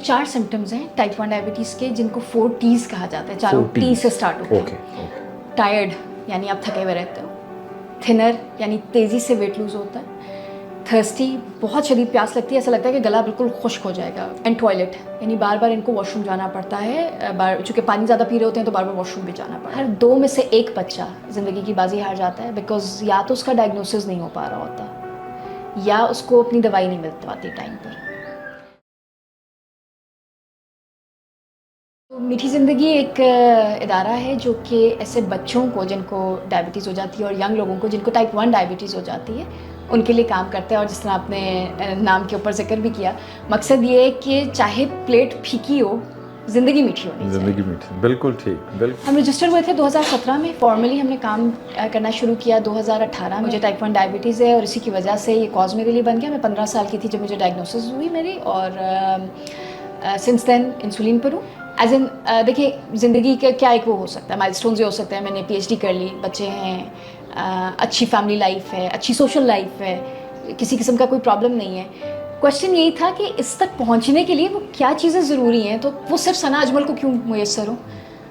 4 symptoms ہیں type 1 diabetes کے جن کو 4 T's کہا جاتا ہے. چاروں T سے اسٹارٹ ہوتے ہیں. ٹائرڈ یعنی آپ تھکے ہوئے رہتے ہو. تھنر یعنی تیزی سے ویٹ لوز ہوتا ہے. تھرسٹی بہت شدید پیاس لگتی ہے, ایسا لگتا ہے کہ گلا بالکل خشک ہو جائے گا. اینڈ ٹوائلٹ یعنی بار بار ان کو واش روم جانا پڑتا ہے, چونکہ پانی زیادہ پی رہے ہوتے ہیں تو بار بار واش روم بھی جانا پڑتا ہے. ہر 2 میں سے 1 بچہ زندگی کی بازی ہار جاتا ہے بیکاز یا تو اس کا ڈائگنوسس نہیں ہو پا رہا ہوتا یا اس کو اپنی دوائی نہیں مل پاتی ٹائم پر. میٹھی زندگی ایک ادارہ ہے جو کہ ایسے بچوں کو جن کو ڈائبٹیز ہو جاتی ہے اور ینگ لوگوں کو جن کو ٹائپ 1 ڈائبٹیز ہو جاتی ہے ان کے لیے کام کرتا ہے. اور جس طرح آپ نے نام کے اوپر ذکر بھی کیا, مقصد یہ ہے کہ چاہے پلیٹ پھیکی ہو زندگی میٹھی ہونی چاہیے. زندگی میٹھی, بالکل ٹھیک, بالکل. ہم رجسٹر ہوئے تھے 2017 میں. فارملی ہم نے کام کرنا شروع کیا 2018 میں. مجھے ٹائپ 1 ڈائبٹیز ہے اور اسی کی وجہ سے یہ کاز میرے لیے بن گیا. میں 15 سال کی تھی جب مجھے ڈائگنوسس ہوئی میری, اور سنس دین انسولین پر ہوں. ایز ان دیکھیے زندگی کا کیا ایک وہ ہو سکتا ہے, مائل اسٹونز یہ ہو سکتا ہے میں نے PhD کر لی, بچے ہیں, اچھی فیملی لائف ہے, اچھی سوشل لائف ہے, کسی قسم کا کوئی پرابلم نہیں ہے. کویشچن یہی تھا کہ اس تک پہنچنے کے لیے وہ کیا چیزیں ضروری ہیں, تو وہ صرف ثنا اجمل کو کیوں میسر ہوں.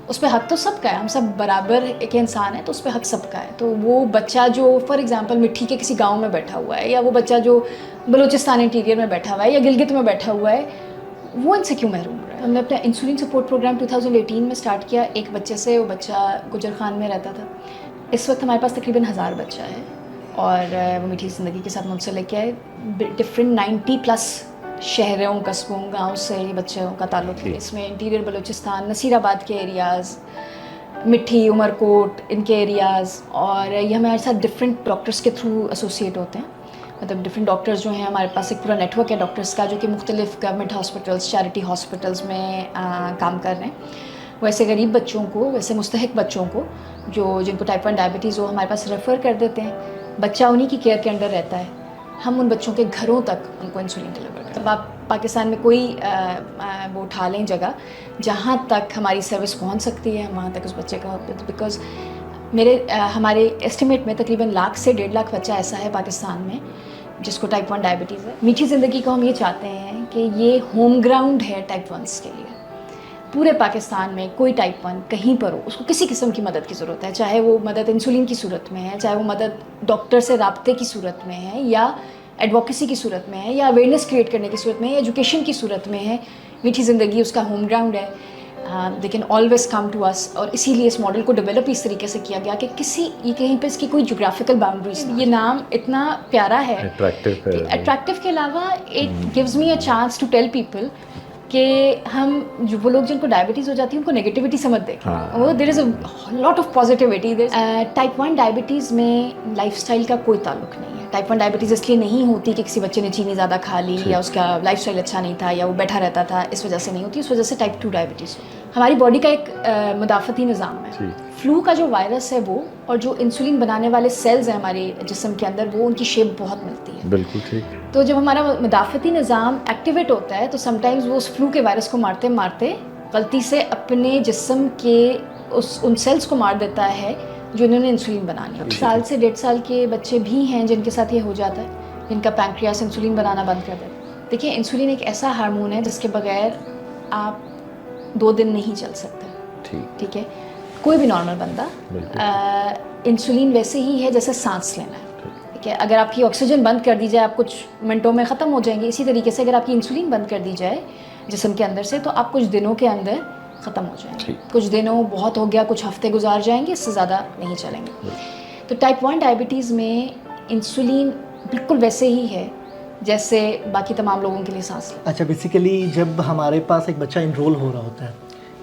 اس پہ حق تو سب کا ہے, ہم سب برابر ایک انسان ہیں تو اس پہ حق سب کا ہے. تو وہ بچہ جو فار ایگزامپل مٹھی کے کسی گاؤں میں بیٹھا ہوا ہے, یا وہ بچہ جو بلوچستان انٹیریئر میں بیٹھا ہوا ہے یا گلگت میں بیٹھا ہوا ہے, وہ ان سے کیوں محروم رہا ہے. ہم نے اپنا انسولین سپورٹ پروگرام 2018 میں اسٹارٹ کیا ایک بچے سے. وہ بچہ گجر خان میں رہتا تھا. اس وقت ہمارے پاس تقریباً 1000 بچہ ہے, اور وہ میٹھی زندگی کے ساتھ منسلک ہے. ڈفرینٹ 90+ شہروں, قصبوں, گاؤں سے یہ بچوں کا تعلق ہے. اس میں انٹیریئر بلوچستان, نصیر آباد کے ایریاز, مٹھی, عمر کوٹ, ان کے ایریاز, اور یہ ہمارے ساتھ ڈفرینٹ ڈاکٹرس کے تھرو ایسوسیٹ ہوتے ہیں. مطلب ڈفرینٹ ڈاکٹرز جو ہیں, ہمارے پاس ایک پورا نیٹ ورک ہے ڈاکٹرس کا جو کہ مختلف گورنمنٹ ہاسپٹلس, چیریٹی ہاسپٹلس میں کام کر رہے ہیں. ویسے غریب بچوں کو, ویسے مستحق بچوں کو جن کو ٹائپ 1 ڈائبٹیز ہو, ہمارے پاس ریفر کر دیتے ہیں. بچہ انہی کی کیئر کے انڈر رہتا ہے. ہم ان بچوں کے گھروں تک ان کو انسولین ڈلیور کرتے ہیں. اب آپ پاکستان میں کوئی وہ اٹھا لیں جگہ جہاں تک ہماری سروس پہنچ سکتی ہے, وہاں تک اس بچے کا, بیکاز ہمارے اسٹیمیٹ میں تقریباً 1 لاکھ سے 1.5 لاکھ بچہ ایسا ہے پاکستان میں جس کو ٹائپ 1 ڈائبٹیز ہے. میٹھی زندگی کو ہم یہ چاہتے ہیں کہ یہ ہوم گراؤنڈ ہے ٹائپ 1 کے لیے. پورے پاکستان میں کوئی ٹائپ 1 کہیں پر ہو, اس کو کسی قسم کی مدد کی ضرورت ہے, چاہے وہ مدد انسولین کی صورت میں ہے, چاہے وہ مدد ڈاکٹر سے رابطے کی صورت میں ہے, یا ایڈوکیسی کی صورت میں ہے, یا اویئرنیس کریٹ کرنے کی صورت میں ہے, یا ایجوکیشن کی صورت میں ہے. میٹھی زندگی اس کا ہوم گراؤنڈ ہے. They can always come to us. اور اسی لیے اس ماڈل کو ڈیولپ اس طریقے سے کیا گیا کہ یہ کہیں پہ اس کی کوئی جغرافیکل باؤنڈریز نہیں. یہ نام اتنا پیارا ہے, اٹریکٹیو کے علاوہ it gives me a chance to tell people کہ ہم وہ لوگ جن کو ڈائبٹیز ہو جاتی ہے ان کو نگیٹیوٹی سے مت دیکھیں. There is a lot of positivity. Type 1 diabetes میں لائف اسٹائل کا کوئی تعلق نہیں ہے. ٹائپ 1 ڈائبٹیز اس لیے نہیں ہوتی کہ کسی بچے نے چینی زیادہ کھا لی, یا اس کا لائف اسٹائل اچھا نہیں تھا, یا وہ بیٹھا رہتا تھا, اس وجہ سے نہیں ہوتی. اس وجہ سے ٹائپ 2 ڈائبٹیز ہماری باڈی کا ایک مدافعتی نظام ہے. فلو کا جو وائرس ہے وہ, اور جو انسولین بنانے والے سیلز ہیں ہمارے جسم کے اندر, وہ ان کی شیپ بہت ملتی ہے. بالکل ٹھیک. تو جب ہمارا مدافعتی نظام ایکٹیویٹ ہوتا ہے تو سم ٹائمز وہ اس فلو کے وائرس کو مارتے مارتے غلطی سے اپنے جسم کے ان سیلز کو مار دیتا ہے جو انہوں نے انسولین بنانی ہے. 1 سال سے 1.5 سال کے بچے بھی ہیں جن کے ساتھ یہ ہو جاتا ہے, جن کا پینکریاس انسولین بنانا بند کر دیتا ہے. دیکھیں انسولین ایک ایسا ہارمون ہے جس کے بغیر آپ 2 دن نہیں چل سکتے. ٹھیک ہے, کوئی بھی نارمل بندہ. انسولین ویسے ہی ہے جیسے سانس لینا ہے. ٹھیک ہے, اگر آپ کی آکسیجن بند کر دی جائے آپ کچھ منٹوں میں ختم ہو جائیں گے. اسی طریقے سے اگر آپ کی انسولین بند کر دی جائے جسم کے اندر سے تو آپ کچھ دنوں کے اندر ختم ہو جائیں گے. کچھ دنوں بہت ہو گیا, کچھ ہفتے گزار جائیں گے, اس سے زیادہ نہیں چلیں گے. تو ٹائپ 1 ڈائبٹیز میں انسولین بالکل ویسے ہی ہے جیسے باقی تمام لوگوں کے لیے سانس لینا. اچھا, بیسیکلی جب ہمارے پاس ایک بچہ انرول ہو رہا ہوتا ہے,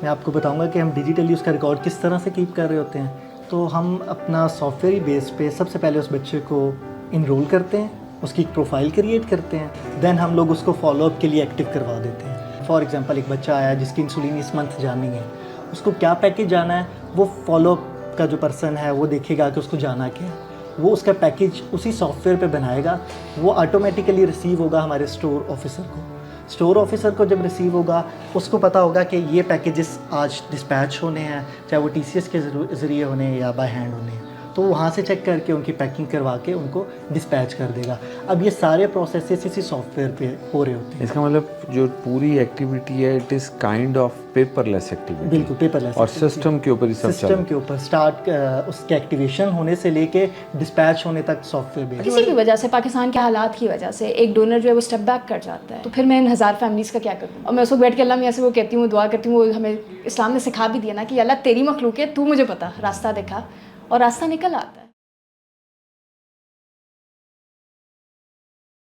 میں آپ کو بتاؤں گا کہ ہم ڈیجیٹلی اس کا ریکارڈ کس طرح سے کیپ کر رہے ہوتے ہیں. تو ہم اپنا سافٹ ویئر بیس پہ سب سے پہلے اس بچے کو انرول کرتے ہیں, اس کی ایک پروفائل کریٹ کرتے ہیں, دین ہم لوگ اس کو فالو اپ کے لیے ایکٹیو کروا دیتے ہیں. فار ایگزامپل ایک بچہ آیا جس کی انسولین اس منتھ جانی ہے, اس کو کیا پیکیج جانا ہے, وہ فالو اپ کا جو پرسن ہے وہ دیکھے گا کہ اس کو جانا کیا ہے, وہ اس کا پیکیج اسی سافٹ ویئر پہ بنائے گا. وہ آٹومیٹیکلی ریسیو ہوگا ہمارے اسٹور آفیسر کو. اسٹور آفیسر کو جب ریسیو ہوگا اس کو پتہ ہوگا کہ یہ پیکیجز آج ڈسپیچ ہونے ہیں, چاہے وہ TCS کے ذریعے ہونے ہیں یا بائی ہینڈ ہونے ہیں. تو وہاں سے چیک کر کے ان کی پیکنگ کروا کے ان کو ڈسپیچ کر دے گا. اب یہ سارے پروسیسز اسی سافٹ ویئر پہ ہو رہے ہوتے ہیں. اس کا مطلب جو پوری ایکٹیویٹی ہے it is kind of paper less activity. بالکل پیپر لیس. اور سسٹم کے اوپر ہی سب سسٹم کے اوپر اسٹارٹ اس کے ایکٹیویشن ہونے سے لے کے ڈسپیچ ہونے تک سافٹ ویئر بیس. کسی بھی وجہ سے پاکستان کے حالات کی وجہ سے ایک ڈونر جو ہے وہ اسٹیپ بیک کر جاتا ہے, تو پھر میں ان 1000 فیملیز کا کیا کروں؟ اور میں اس کو بیٹھ کے اللہ میاں سے وہ کہتی ہوں, دعا کرتی ہوں, وہ ہمیں اسلام نے سکھا بھی دیا نا کہ اللہ تیری مخلوق ہے, تو مجھے پتا راستہ دکھا, اور راستہ نکل آتا ہے.